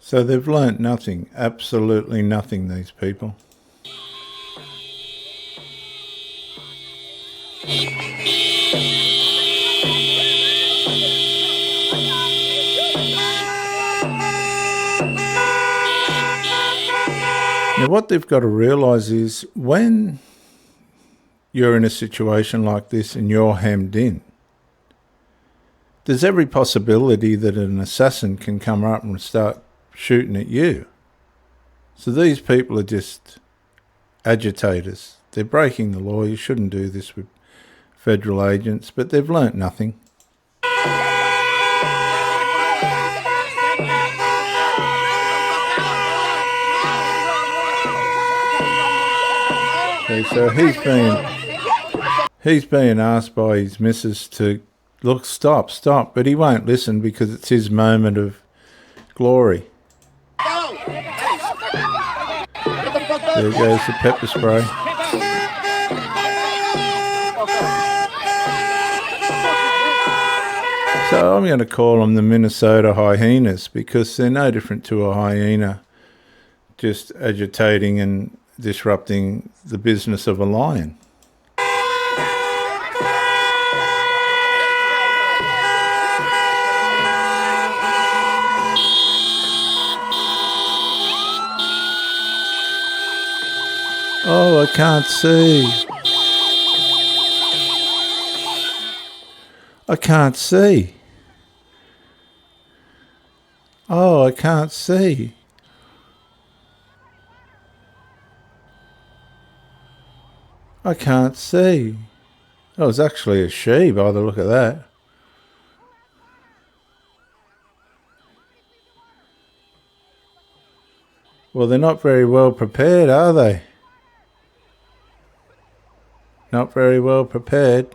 So they've learnt nothing, absolutely nothing, these people. Now what they've got to realise is when you're in a situation like this and you're hemmed in, there's every possibility that an assassin can come up and start shooting at you. So these people are just agitators. They're breaking the law. You shouldn't do this with federal agents, but they've learnt nothing. Okay, so he's being asked by his missus to look, stop, but he won't listen because it's his moment of glory. There goes the pepper spray. So I'm going to call them the Minnesota hyenas because they're no different to a hyena, just agitating and disrupting the business of a lion. Oh, I can't see. I can't see. Oh, I can't see. I can't see. Oh, it's actually a she by the look of that. Well, they're not very well prepared, are they? Not very well prepared.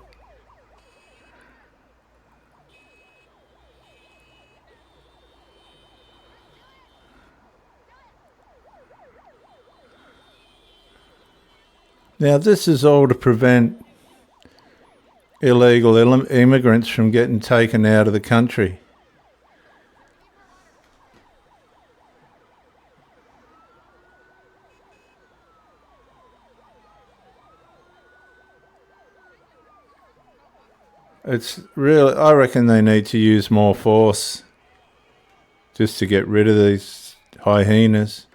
Now, this is all to prevent illegal immigrants from getting taken out of the country. It's real. I reckon they need to use more force just to get rid of these hyenas.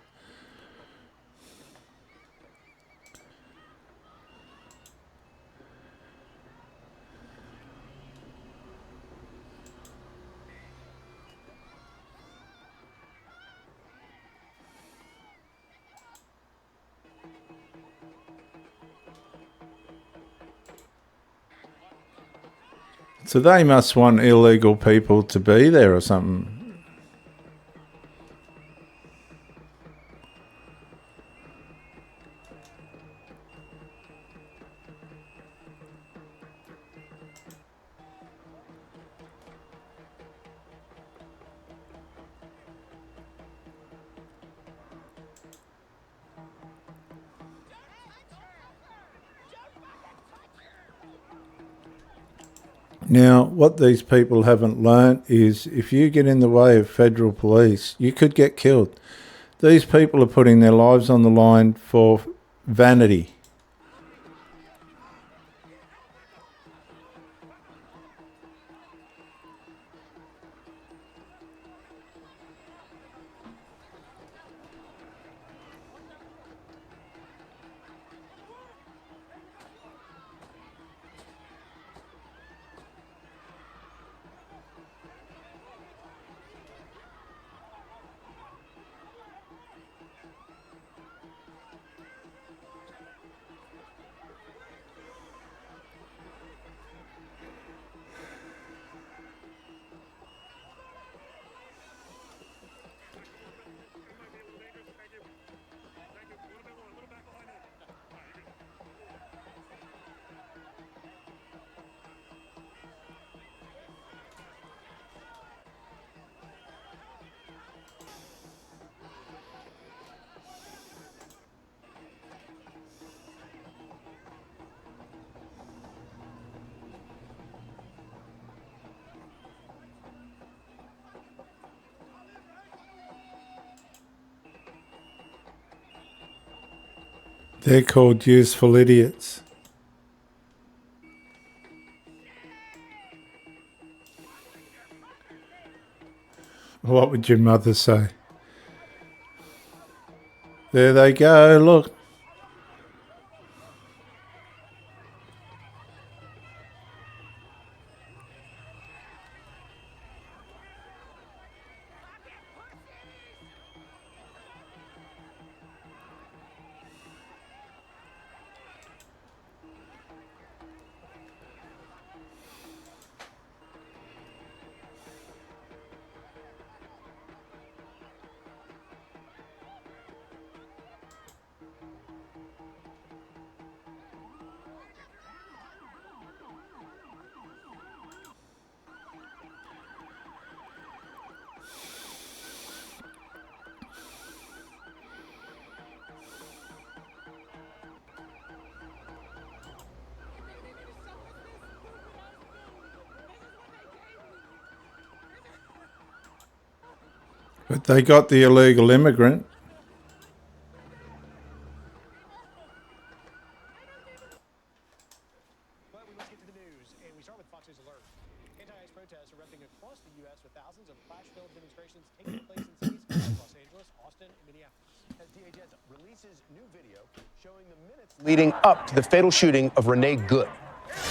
So they must want illegal people to be there or something. Now, what these people haven't learnt is if you get in the way of federal police, you could get killed. These people are putting their lives on the line for vanity. They're called useful idiots. What would your mother say? There they go, look. But they got the illegal immigrant. But we must get to the news, and we start with Fox News Alert. Anti-ICE protests erupting across the U.S. with thousands of flash-filled demonstrations taking place in cities like Los Angeles, Austin, and Minneapolis. As DHS releases new video showing the minutes leading up to the fatal shooting of Renee Good.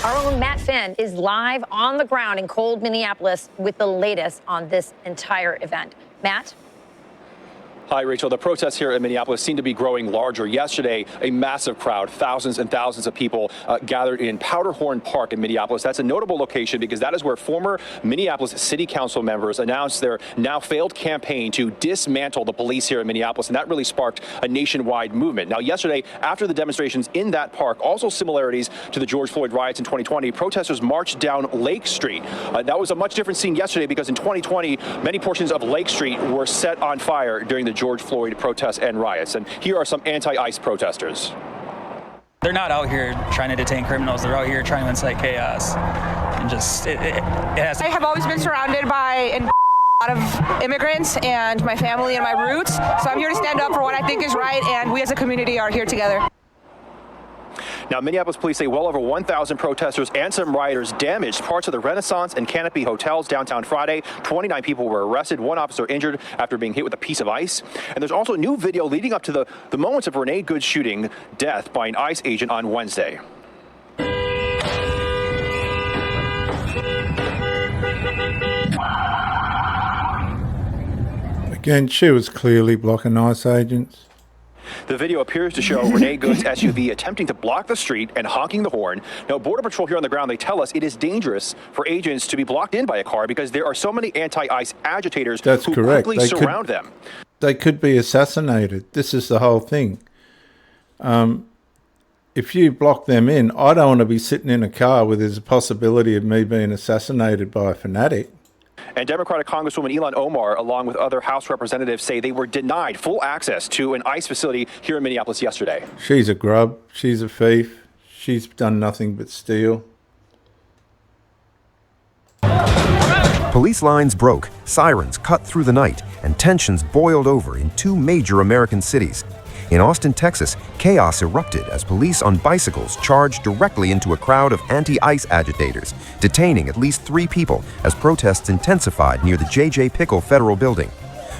Our own Matt Finn is live on the ground in cold Minneapolis with the latest on this entire event. Matt? Hi, Rachel. The protests here in Minneapolis seem to be growing larger. Yesterday, a massive crowd, thousands and thousands of people gathered in Powderhorn Park in Minneapolis. That's a notable location because that is where former Minneapolis City Council members announced their now failed campaign to dismantle the police here in Minneapolis, and that really sparked a nationwide movement. Now, yesterday, after the demonstrations in that park, also similarities to the George Floyd riots in 2020, protesters marched down Lake Street. That was a much different scene yesterday because in 2020, many portions of Lake Street were set on fire during the George Floyd protests and riots. And here are some anti-ICE protesters. They're not out here trying to detain criminals. They're out here trying to incite chaos. And just, it has. I have always been surrounded by a lot of immigrants and my family and my roots. So I'm here to stand up for what I think is right, and we as a community are here together. Now, Minneapolis police say well over 1,000 protesters and some rioters damaged parts of the Renaissance and Canopy hotels downtown Friday. 29 people were arrested, one officer injured after being hit with a piece of ice. And there's also new video leading up to the moments of Renee Good's shooting death by an ICE agent on Wednesday. Again, she was clearly blocking ICE agents. The video appears to show Renee Good's SUV attempting to block the street and honking the horn. Now, Border Patrol here on the ground, they tell us it is dangerous for agents to be blocked in by a car because there are so many anti-ICE agitators who quickly surround them. They could be assassinated. This is the whole thing. If you block them in, I don't want to be sitting in a car where there's a possibility of me being assassinated by a fanatic. And Democratic Congresswoman Ilhan Omar, along with other House representatives, say they were denied full access to an ICE facility here in Minneapolis yesterday. She's a grub. She's a thief. She's done nothing but steal. Police lines broke, sirens cut through the night, and tensions boiled over in two major American cities. In Austin, Texas, chaos erupted as police on bicycles charged directly into a crowd of anti-ICE agitators, detaining at least 3 people as protests intensified near the J.J. Pickle Federal Building.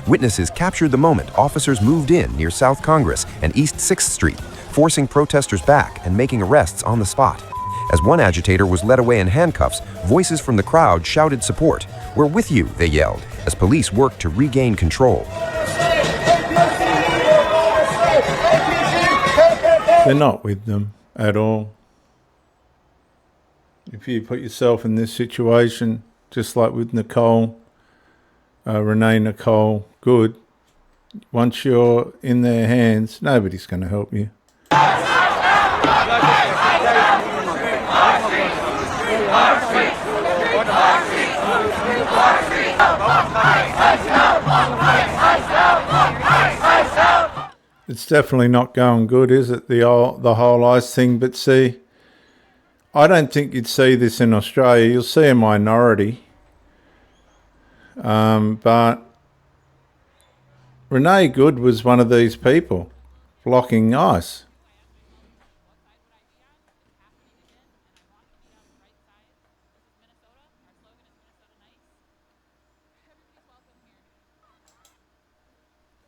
Witnesses captured the moment officers moved in near South Congress and East 6th Street, forcing protesters back and making arrests on the spot. As one agitator was led away in handcuffs, voices from the crowd shouted support. "We're with you," they yelled, as police worked to regain control. They're not with them at all. If you put yourself in this situation, just like with Renee Nicole Good, once you're in their hands, nobody's going to help you. It's definitely not going good, is it? The whole ICE thing. But see, I don't think you'd see this in Australia. You'll see a minority. But Renee Good was one of these people blocking ICE.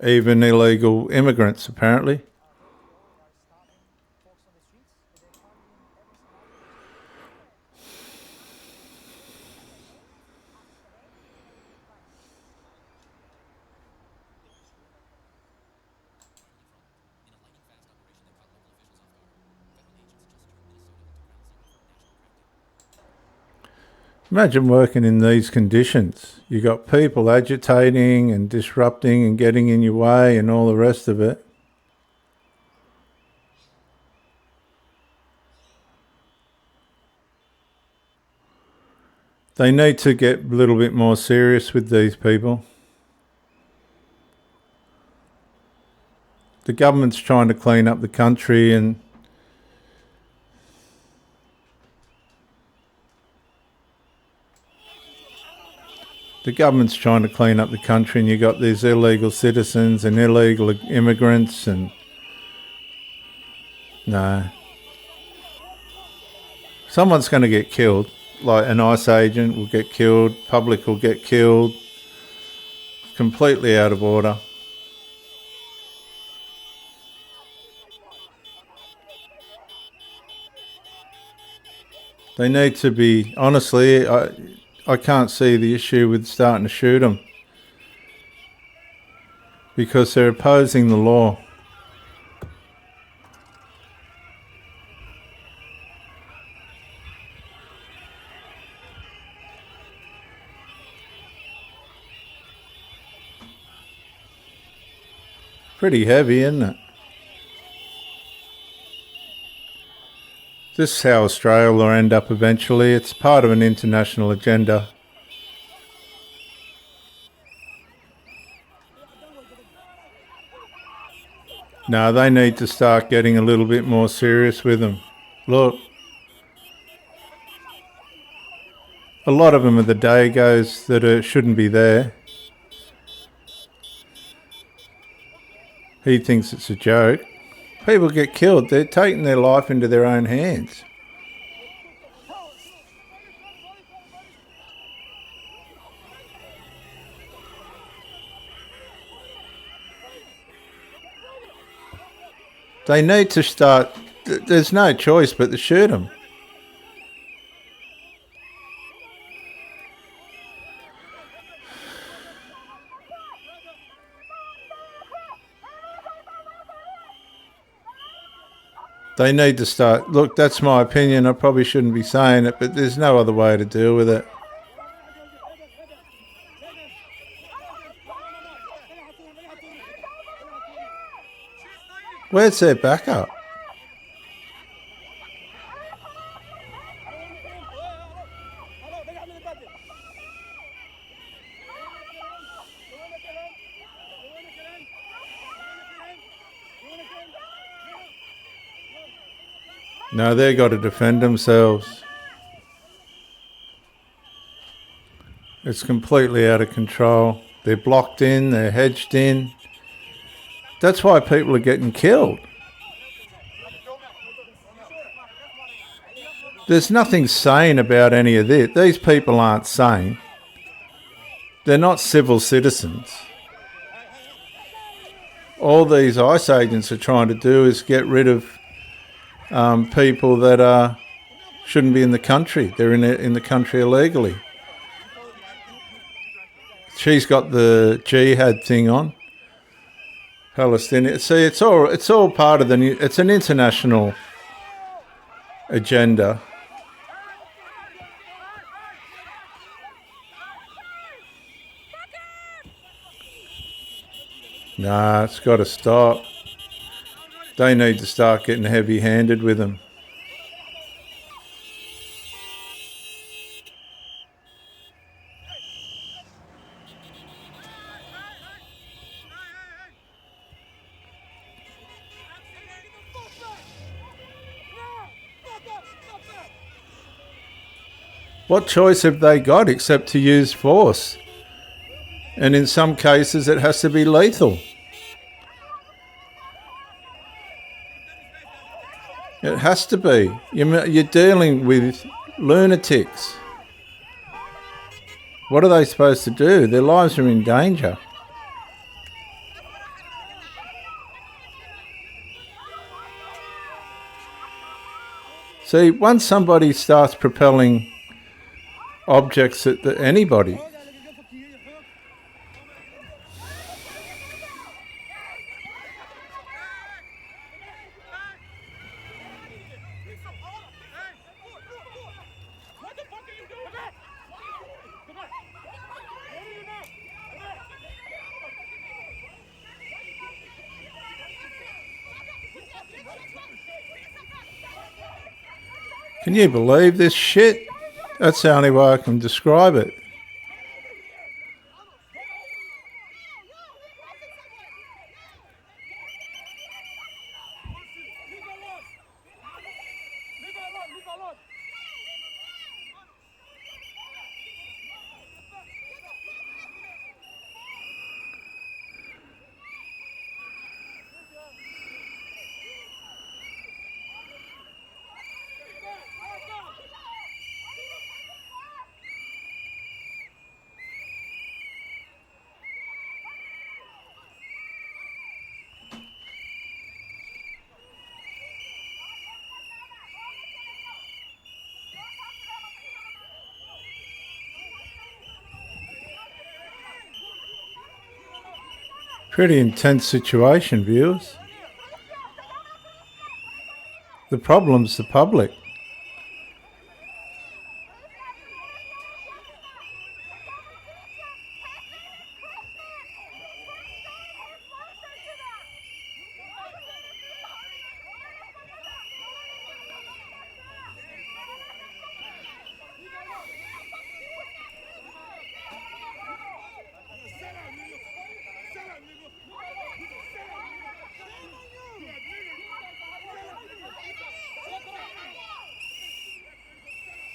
even illegal immigrants, apparently. Imagine working in these conditions. You got people agitating and disrupting and getting in your way and all the rest of it. They need to get a little bit more serious with these people. The government's trying to clean up the country, and you got these illegal citizens and illegal immigrants, and no. Someone's going to get killed. Like an ICE agent will get killed, public will get killed. Completely out of order. They need to be, honestly, I can't see the issue with starting to shoot them, because they're opposing the law. Pretty heavy, isn't it? This is how Australia will end up eventually. It's part of an international agenda. No, they need to start getting a little bit more serious with them. Look, a lot of them are the Dagos that shouldn't be there. He thinks it's a joke. People get killed. They're taking their life into their own hands. They need to start. There's no choice but to shoot them. They need to start. Look, that's my opinion. I probably shouldn't be saying it, but there's no other way to deal with it. Where's their backup? No, they've got to defend themselves. It's completely out of control. They're blocked in, they're hedged in. That's why people are getting killed. There's nothing sane about any of this. These people aren't sane. They're not civil citizens. All these ICE agents are trying to do is get rid of people that shouldn't be in the country. They're in the country illegally. She's got the jihad thing on. Palestinian. See, it's all part of it's an international agenda. Nah, it's got to stop. They need to start getting heavy-handed with them. What choice have they got except to use force? And in some cases it has to be lethal. It has to be. You're dealing with lunatics. What are they supposed to do? Their lives are in danger. See, once somebody starts propelling objects at anybody, can you believe this shit? That's the only way I can describe it. Pretty intense situation, viewers. The problem's the public.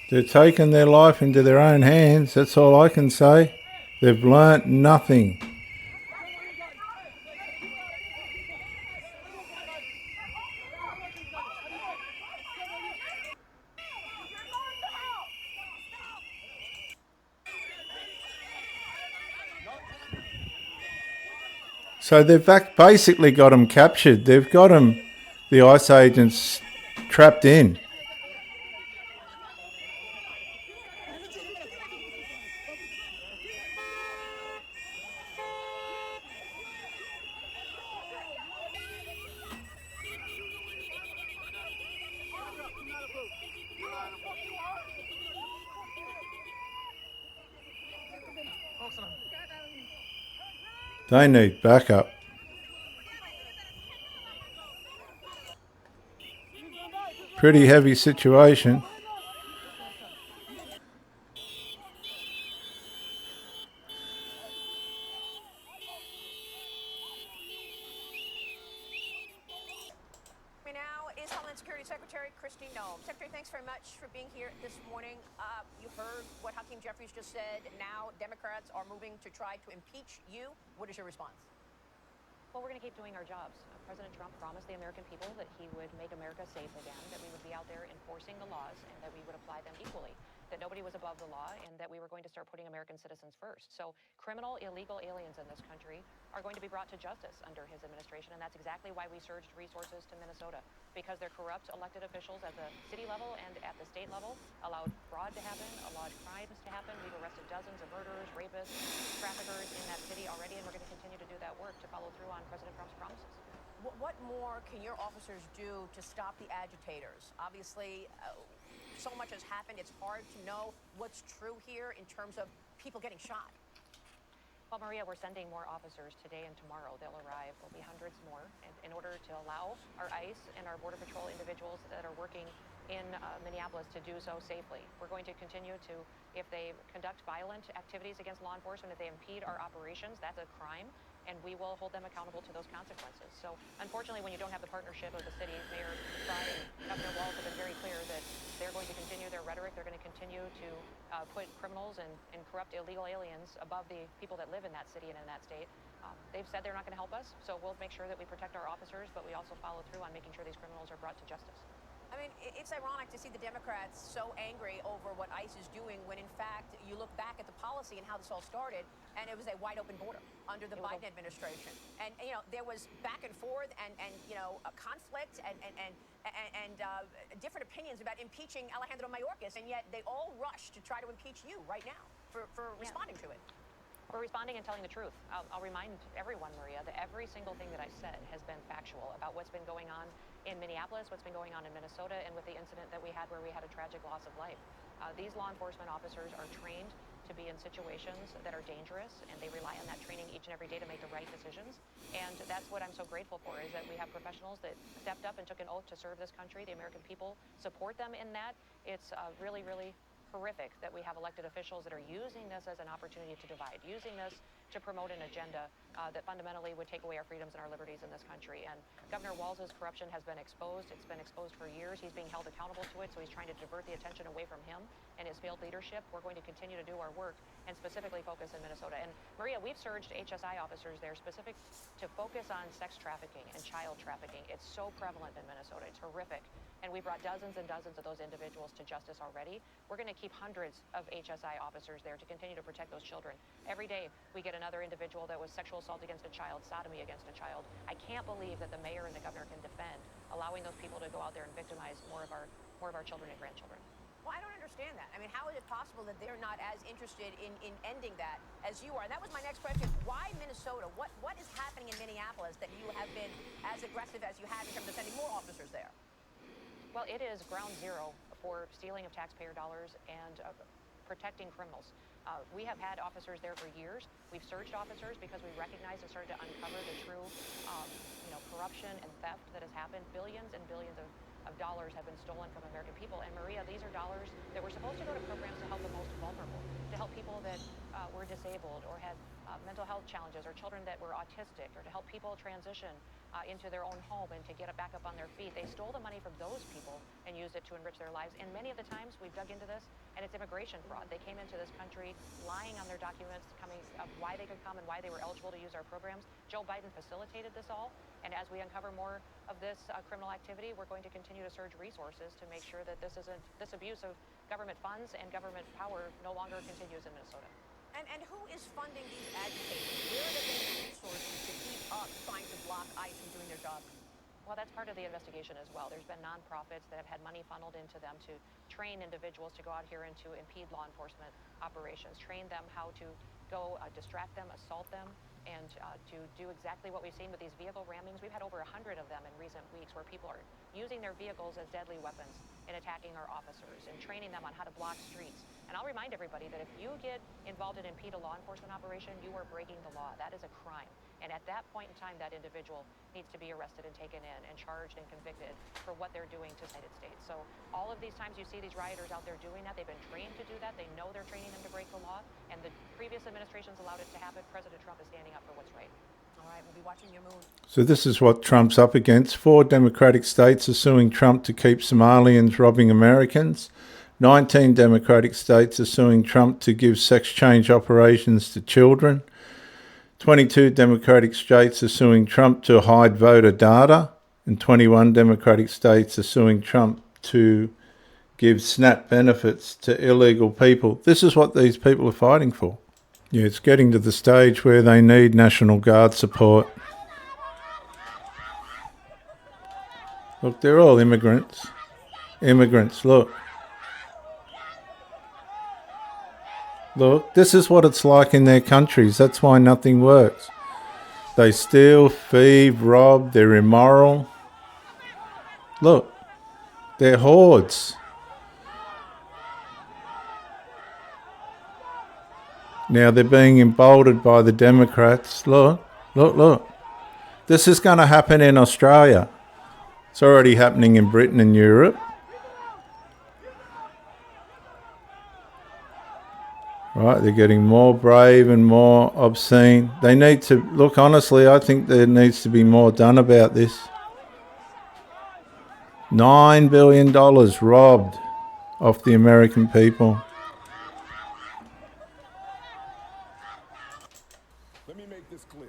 They're taking their life into their own hands, that's all I can say. They've learnt nothing. So they've basically got them captured. They've got them, the ICE agents, trapped in. They need backup. Pretty heavy situation. Now is Homeland Security Secretary Kristi Noem. Secretary, thanks very much for being here this morning. You heard what Hakeem Jeffries just said. Now Democrats are moving to try to impeach you. What is your response? Well, we're going to keep doing our jobs. President Trump promised the American people that he would make America safe again, that we would be out there enforcing the laws, and that we would apply them equally, that nobody was above the law, and that we were going to start putting American citizens first. So criminal, illegal aliens in this country are going to be brought to justice under his administration, and that's exactly why we surged resources to Minnesota, because their corrupt elected officials at the city level and at the state level allowed fraud to happen, allowed crimes to happen. We've arrested dozens of murderers, rapists, traffickers in that city already, and we're going to continue to do that work to follow through on President Trump's promises. What more can your officers do to stop the agitators? Obviously, so much has happened. It's hard to know what's true here in terms of people getting shot. Well, Maria, we're sending more officers today and tomorrow. They'll arrive. There'll be hundreds more in order to allow our ICE and our Border Patrol individuals that are working in Minneapolis to do so safely. We're going to continue to, if they conduct violent activities against law enforcement, if they impede our operations, that's a crime, and we will hold them accountable to those consequences. So unfortunately, when you don't have the partnership of the city, Mayor Fry and Governor Walz have been very clear that they're going to continue their rhetoric. They're going to continue to put criminals and corrupt illegal aliens above the people that live in that city and in that state. They've said they're not going to help us, so we'll make sure that we protect our officers, but we also follow through on making sure these criminals are brought to justice. I mean, it's ironic to see the Democrats so angry over what ICE is doing when, in fact, you look back at the policy and how this all started, and it was a wide open border under the Biden administration. And, there was back and forth and a conflict and different opinions about impeaching Alejandro Mayorkas, and yet they all rush to try to impeach you right now for responding to it. We're responding and telling the truth. I'll remind everyone, Maria, that every single thing that I said has been factual about what's been going on in Minneapolis, what's been going on in Minnesota, and with the incident that we had where we had a tragic loss of life. These law enforcement officers are trained to be in situations that are dangerous, and they rely on that training each and every day to make the right decisions. And that's what I'm so grateful for, is that we have professionals that stepped up and took an oath to serve this country. The American people support them in that. It's really, really horrific that we have elected officials that are using this as an opportunity to divide, using this to promote an agenda that fundamentally would take away our freedoms and our liberties in this country. And Governor Walz's corruption has been exposed. It's been exposed for years. He's being held accountable to it, so he's trying to divert the attention away from him and his failed leadership. We're going to continue to do our work and specifically focus in Minnesota. And Maria, we've surged HSI officers there specific to focus on sex trafficking and child trafficking. It's so prevalent in Minnesota. It's horrific. And we brought dozens and dozens of those individuals to justice already. We're going to keep hundreds of HSI officers there to continue to protect those children. Every day we get another individual that was sexual assault against a child, sodomy against a child. I can't believe that the mayor and the governor can defend allowing those people to go out there and victimize more of our children and grandchildren. Well, I don't understand that. I mean, how is it possible that they're not as interested in ending that as you are? And that was my next question. Why Minnesota? What is happening in Minneapolis that you have been as aggressive as you have in terms of sending more officers there? Well, it is ground zero for stealing of taxpayer dollars and protecting criminals. We have had officers there for years. We've surged officers because we recognized and started to uncover the true, corruption and theft that has happened. Billions and billions of dollars have been stolen from American people. And Maria, these are dollars that were supposed to go to programs to help the most vulnerable, to help people that were disabled or had mental health challenges, or children that were autistic, or to help people transition into their own home and to get back up on their feet. They stole the money from those people and used it to enrich their lives. And many of the times we've dug into this, and it's immigration fraud. They came into this country lying on their documents, of why they could come and why they were eligible to use our programs. Joe Biden facilitated this all. And as we uncover more of this criminal activity, we're going to continue to surge resources to make sure that this abuse of government funds and government power no longer continues in Minnesota. And who is funding these agitators? Where are they getting the resources to keep up trying to block ICE from doing their job? Well, that's part of the investigation as well. There's been nonprofits that have had money funneled into them to train individuals to go out here and to impede law enforcement operations, train them how to go distract them, assault them, and to do exactly what we've seen with these vehicle rammings. We've had over 100 of them in recent weeks where people are using their vehicles as deadly weapons in attacking our officers and training them on how to block streets. And I'll remind everybody that if you get involved in impede a law enforcement operation, you are breaking the law. That is a crime. And at that point in time, that individual needs to be arrested and taken in and charged and convicted for what they're doing to the United States. So all of these times you see these rioters out there doing that, they've been trained to do that. They know they're training them to break the law. And the previous administrations allowed it to happen. President Trump is standing up for what's right. All right, we'll be watching your move. So this is what Trump's up against. 4 Democratic states are suing Trump to keep Somalians robbing Americans. 19 Democratic states are suing Trump to give sex change operations to children. 22 Democratic states are suing Trump to hide voter data. And 21 Democratic states are suing Trump to give SNAP benefits to illegal people. This is what these people are fighting for. Yeah, it's getting to the stage where they need National Guard support. Look, they're all immigrants. Immigrants, look. Look, this is what it's like in their countries. That's why nothing works. They steal, thieve, rob, they're immoral. Look, they're hordes. Now they're being emboldened by the Democrats. Look, look, look. This is going to happen in Australia. It's already happening in Britain and Europe. Right, they're getting more brave and more obscene. They need to, look, honestly, I think there needs to be more done about this. $9 billion robbed off the American people. Let me make this clear.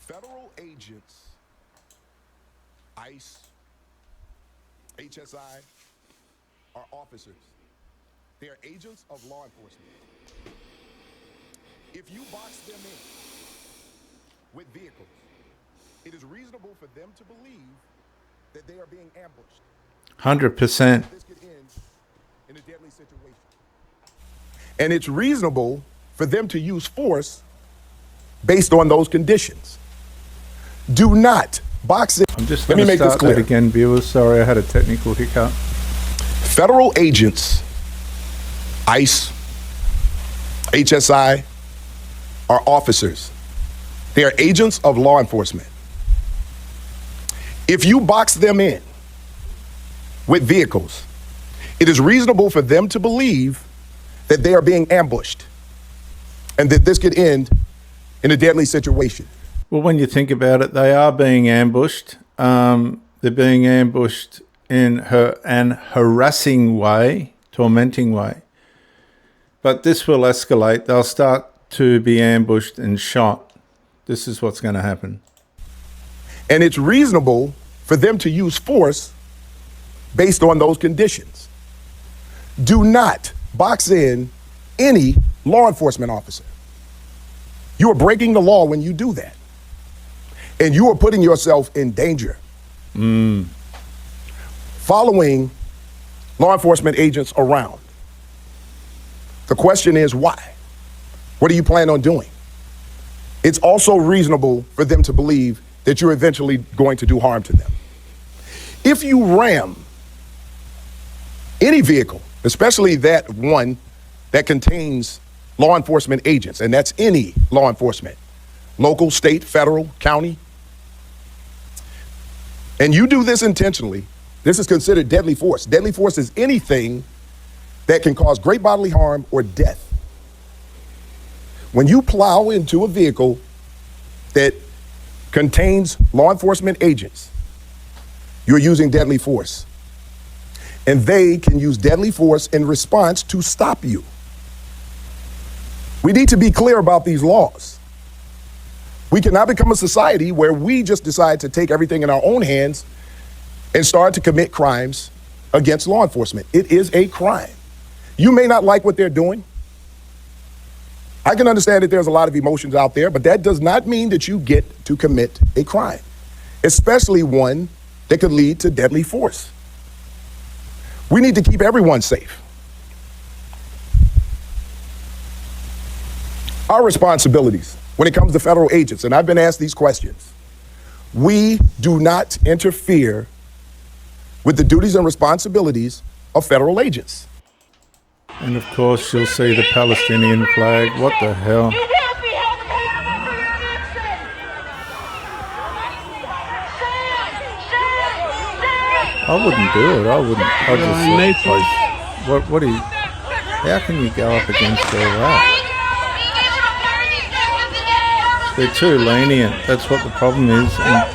Federal agents ICE, HSI are officers. They are agents of law enforcement. If you box them in with vehicles, it is reasonable for them to believe that they are being ambushed. 100%. This could end in a deadly situation. And it's reasonable for them to use force based on those conditions. Do not box in. I'm just Let going me to make this start clear. that again, viewers. Sorry, I had a technical hiccup. Federal agents, ICE, HSI, are officers. They are agents of law enforcement. If you box them in with vehicles, it is reasonable for them to believe that they are being ambushed and that this could end in a deadly situation. Well, when you think about it, they are being ambushed. They're being ambushed in an harassing way, tormenting way. But this will escalate. They'll start to be ambushed and shot. This is what's going to happen. And it's reasonable for them to use force based on those conditions. Do not box in any law enforcement officer. You are breaking the law when you do that. And you are putting yourself in danger. Following law enforcement agents around. The question is why? What do you plan on doing? It's also reasonable for them to believe that you're eventually going to do harm to them. If you ram any vehicle, especially that one that contains law enforcement agents, and that's any law enforcement, local, state, federal, county, and you do this intentionally, this is considered deadly force. Deadly force is anything that can cause great bodily harm or death. When you plow into a vehicle that contains law enforcement agents, you're using deadly force. And they can use deadly force in response to stop you. We need to be clear about these laws. We cannot become a society where we just decide to take everything in our own hands and start to commit crimes against law enforcement. It is a crime. You may not like what they're doing. I can understand that there's a lot of emotions out there, but that does not mean that you get to commit a crime, especially one that could lead to deadly force. We need to keep everyone safe. Our responsibilities when it comes to federal agents, and I've been asked these questions, we do not interfere with the duties and responsibilities of federal agents. And of course, you'll see the Palestinian flag. What the hell? I wouldn't do it. I wouldn't. I'd just like, what do you, how can you go up against all that? They're too lenient. That's what the problem is. And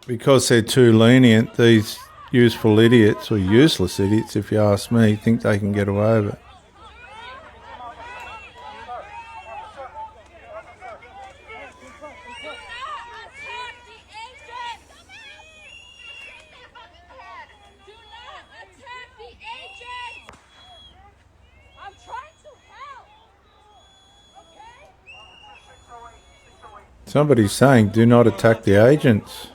because they're too lenient, these useful idiots, or useless idiots if you ask me, think they can get away with it. Somebody's saying, do not attack the agents.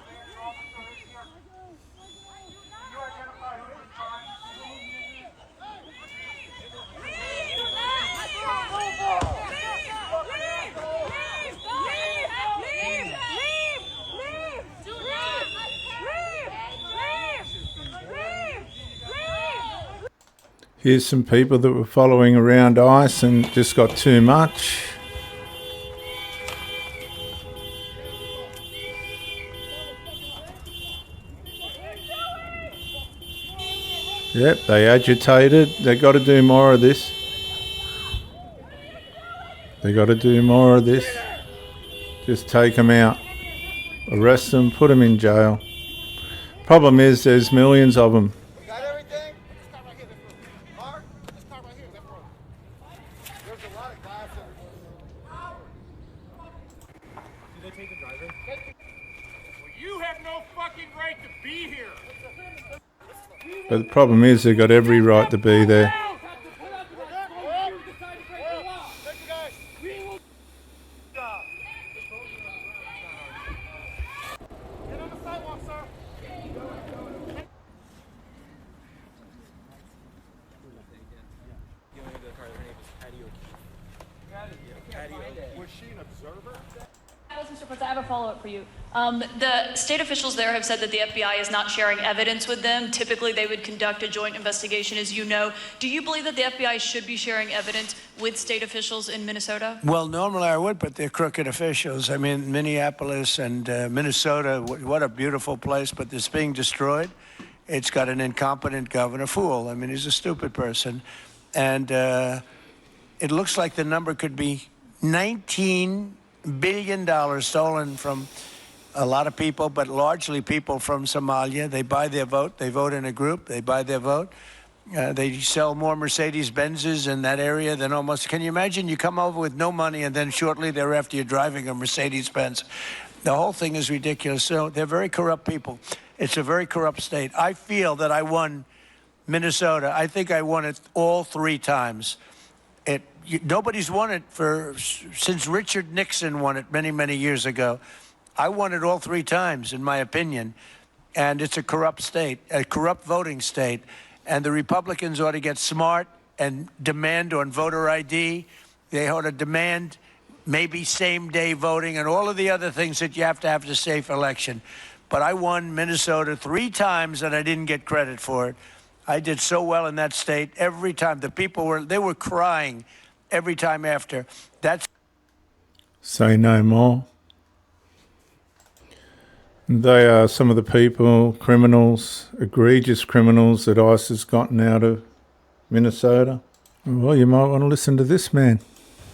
Here's some people that were following around ICE and just got too much. Yep, they agitated. They got to do more of this. They got to do more of this. Just take them out. Arrest them, put them in jail. Problem is, there's millions of them. Got everything? This car right here, left room. Mark, this car right here, left room. There's a lot of glass everywhere. Did they take the driver? You have no fucking right to be here. But the problem is they've got every right to be there. Get on the sidewalk, sir. Was she an observer? Mr. President, I have a follow-up for you. The state officials there have said that the FBI is not sharing evidence with them. Typically, they would conduct a joint investigation, as you know. Do you believe that the FBI should be sharing evidence with state officials in Minnesota? Well, normally I would, but they're crooked officials. I mean, Minneapolis and Minnesota, what a beautiful place, but it's being destroyed. It's got an incompetent governor, fool. I mean, he's a stupid person. And it looks like the number could be $19 billion stolen from a lot of people, but largely people from Somalia. They buy their vote. They vote in a group. They buy their vote. They sell more Mercedes-Benzes in that area than almost... Can you imagine? You come over with no money, and then shortly thereafter you're driving a Mercedes-Benz. The whole thing is ridiculous. So they're very corrupt people. It's a very corrupt state. I feel that I won Minnesota. I think I won it all 3 times. Nobody's won it since Richard Nixon won it many, many years ago. I won it all 3 times, in my opinion. And it's a corrupt state, a corrupt voting state. And the Republicans ought to get smart and demand on voter ID. They ought to demand maybe same-day voting and all of the other things that you have to have safe election. But I won Minnesota 3 times, and I didn't get credit for it. I did so well in that state every time. The people were crying every time after. That's... Say no more. They are some of the people, criminals, egregious criminals that ICE has gotten out of Minnesota. Well, you might want to listen to this man.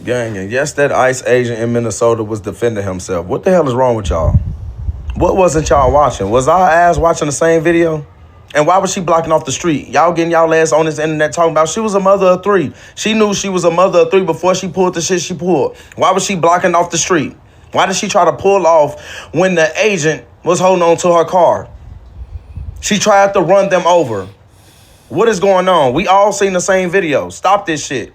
Gang, and yes, that ICE agent in Minnesota was defending himself. What the hell is wrong with y'all? What wasn't y'all watching? Was our ass watching the same video? And why was she blocking off the street? Y'all getting y'all ass on this internet talking about she was a mother of 3. She knew she was a mother of 3 before she pulled the shit she pulled. Why was she blocking off the street? Why did she try to pull off when the agent was holding on to her car? She tried to run them over. What is going on? We all seen the same video. Stop this shit.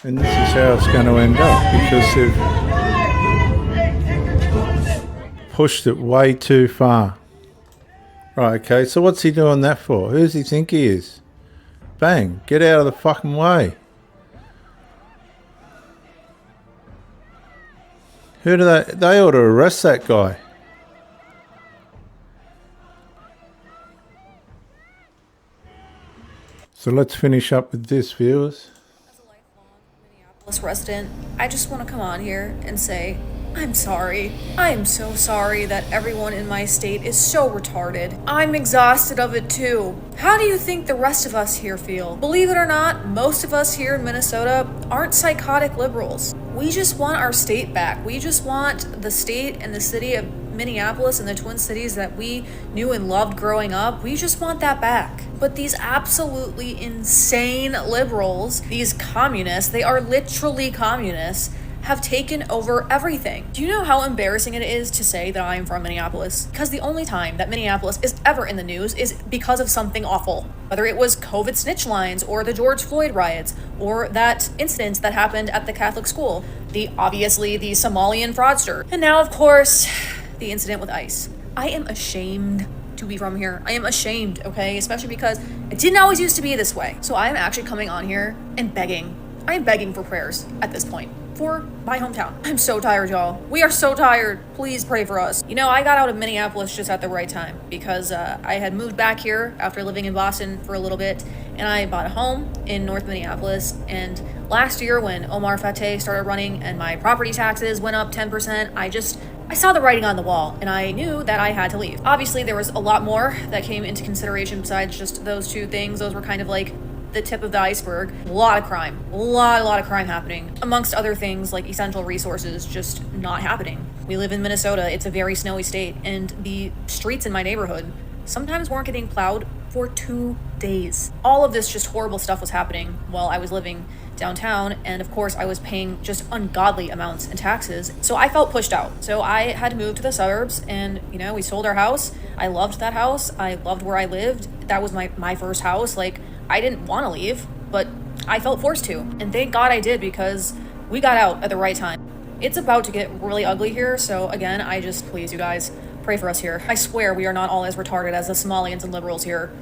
And this is how it's going to end up, because they've pushed it way too far. Right, okay, so what's he doing that for? Who does he think he is? Bang, get out of the fucking way. Who do they ought to arrest that guy. So let's finish up with this, viewers. As a lifelong Minneapolis resident, I just want to come on here and say, I'm sorry. I am so sorry that everyone in my state is so retarded. I'm exhausted of it too. How do you think the rest of us here feel? Believe it or not, most of us here in Minnesota aren't psychotic liberals. We just want our state back. We just want the state and the city of Minneapolis and the Twin Cities that we knew and loved growing up. We just want that back. But these absolutely insane liberals, these communists, they are literally communists, have taken over everything. Do you know how embarrassing it is to say that I am from Minneapolis? Because the only time that Minneapolis is ever in the news is because of something awful. Whether it was COVID snitch lines, or the George Floyd riots, or that incident that happened at the Catholic school, obviously the Somalian fraudster, and now, of course, the incident with ICE. I am ashamed to be from here. I am ashamed, okay? Especially because it didn't always used to be this way. So I am actually coming on here and begging. I am begging for prayers at this point for my hometown. I'm so tired, y'all. We are so tired. Please pray for us. You know, I got out of Minneapolis just at the right time because I had moved back here after living in Boston for a little bit, and I bought a home in North Minneapolis. And last year when Omar Fateh started running and my property taxes went up 10%, I saw the writing on the wall, and I knew that I had to leave. Obviously, there was a lot more that came into consideration besides just those 2 things. Those were kind of like the tip of the iceberg. A lot of crime. A lot of crime happening. Amongst other things, like essential resources just not happening. We live in Minnesota. It's a very snowy state, and the streets in my neighborhood sometimes weren't getting plowed for 2 days. All of this just horrible stuff was happening while I was living downtown, and of course I was paying just ungodly amounts in taxes. So I felt pushed out. So I had to move to the suburbs, and you know, we sold our house. I loved that house. I loved where I lived. That was my first house. Like, I didn't want to leave, but I felt forced to. And thank God I did, because we got out at the right time. It's about to get really ugly here, so again, please, you guys, pray for us here. I swear we are not all as retarded as the Somalians and liberals here.